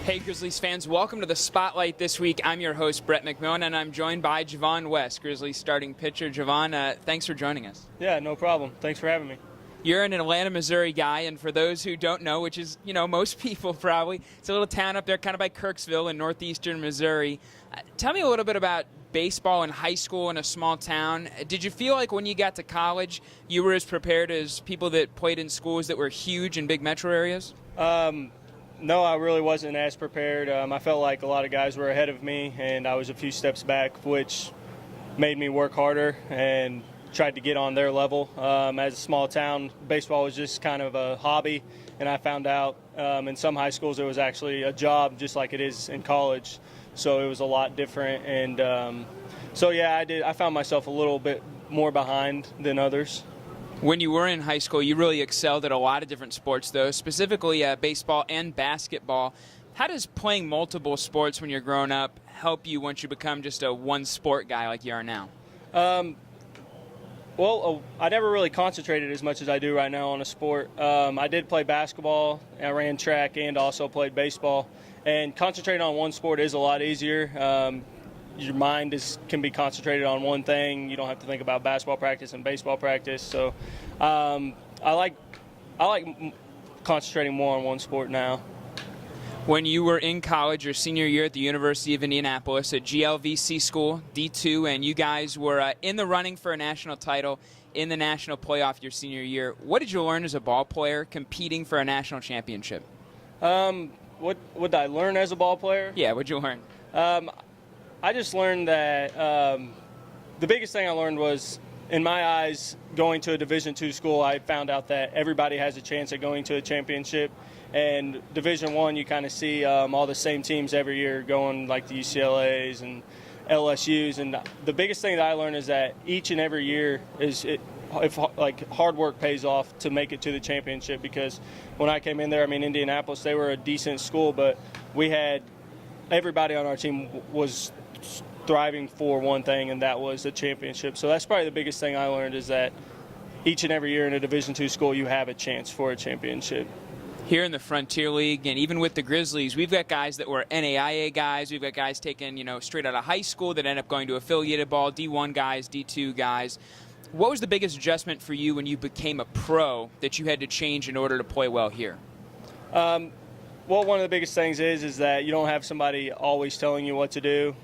Hey Grizzlies fans, welcome to the Spotlight this week. I'm your host, Brett McMillan, and I'm joined by Javon West, Grizzlies starting pitcher. Javon, thanks for joining us. Yeah, no problem. Thanks for having me. You're an Atlanta, Missouri guy, and for those who don't know, which is, most people probably, it's a little town up there kind of by Kirksville in northeastern Missouri. Tell me a little bit about baseball in high school in a small town. Did you feel like when you got to college, you were as prepared as people that played in schools that were huge in big metro areas? No, I really wasn't as prepared. I felt like a lot of guys were ahead of me, and I was a few steps back, which made me work harder and tried to get on their level. As a small town, baseball was just kind of a hobby, and I found out in some high schools it was actually a job just like it is in college. So it was a lot different, and I found myself a little bit more behind than others. When you were in high school, you really excelled at a lot of different sports, though, specifically baseball and basketball. How does playing multiple sports when you're growing up help you once you become just a one-sport guy like you are now? I never really concentrated as much as I do right now on a sport. I did play basketball, I ran track, and also played baseball. And concentrating on one sport is a lot easier. Your mind can be concentrated on one thing. You don't have to think about basketball practice and baseball practice. So I like concentrating more on one sport now. When you were in college, your senior year at the University of Indianapolis at GLVC school, D2, and you guys were in the running for a national title in the national playoff your senior year, what did you learn as a ball player competing for a national championship? What did I learn as a ball player? Yeah, what did you learn? I just learned that the biggest thing I learned was, in my eyes, going to a Division II school, I found out that everybody has a chance at going to a championship. And Division I, you kind of see all the same teams every year going, like the UCLAs and LSUs. And the biggest thing that I learned is that each and every year if hard work pays off to make it to the championship. Because when I came in there, Indianapolis, they were a decent school, but we had everybody on our team was thriving for one thing, and that was a championship. So that's probably the biggest thing I learned, is that each and every year in a Division II school, you have a chance for a championship. Here in the Frontier League, and even with the Grizzlies, we've got guys that were NAIA guys. We've got guys taken, straight out of high school that end up going to affiliated ball, D1 guys, D2 guys. What was the biggest adjustment for you when you became a pro that you had to change in order to play well here? Well, one of the biggest things is that you don't have somebody always telling you what to do.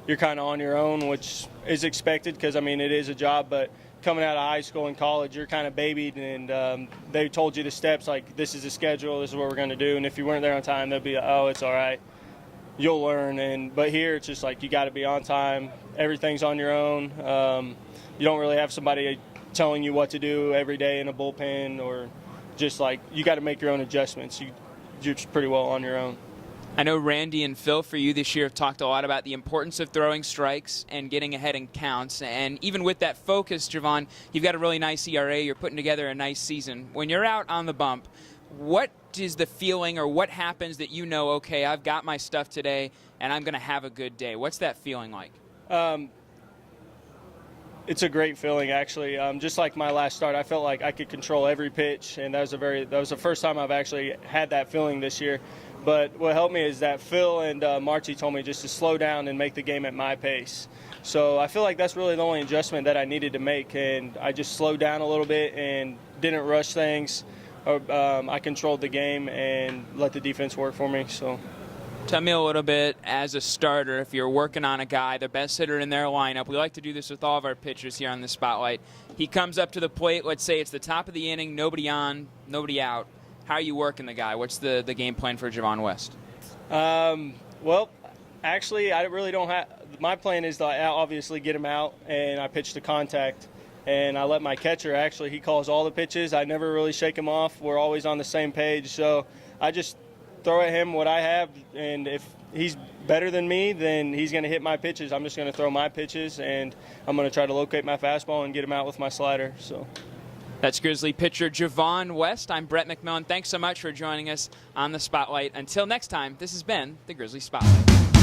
You're kind of on your own, which is expected because, it is a job. But coming out of high school and college, you're kind of babied, and they told you the steps, like this is the schedule, this is what we're going to do. And if you weren't there on time, they'll be like, oh, it's all right. You'll learn. But here it's just like you got to be on time. Everything's on your own. You don't really have somebody telling you what to do every day in a bullpen, or just like you got to make your own adjustments. You're pretty well on your own. I know Randy and Phil for you this year have talked a lot about the importance of throwing strikes and getting ahead in counts. And even with that focus, Javon, you've got a really nice ERA. You're putting together a nice season. When you're out on the bump, what is the feeling, or what happens that okay, I've got my stuff today and I'm going to have a good day? What's that feeling like? It's a great feeling, actually. Just like my last start, I felt like I could control every pitch, and that was the first time I've actually had that feeling this year. But what helped me is that Phil and Marty told me just to slow down and make the game at my pace. So I feel like that's really the only adjustment that I needed to make, and I just slowed down a little bit and didn't rush things. I controlled the game and let the defense work for me. So. Tell me a little bit, as a starter, if you're working on a guy, the best hitter in their lineup. We like to do this with all of our pitchers here on the Spotlight. He comes up to the plate, let's say it's the top of the inning, nobody on, nobody out. How are you working the guy? What's the game plan for Javon West? Well, actually, I really don't have – my plan is to obviously get him out, and I pitch to contact. And I let my catcher, actually, he calls all the pitches. I never really shake him off. We're always on the same page. So I just – throw at him what I have, and if he's better than me, then he's going to hit my pitches. I'm just going to throw my pitches, and I'm going to try to locate my fastball and get him out with my slider. So that's Grizzly pitcher Javon West. I'm Brett McMillan. Thanks so much for joining us on the Spotlight. Until next time, this has been the Grizzly Spotlight.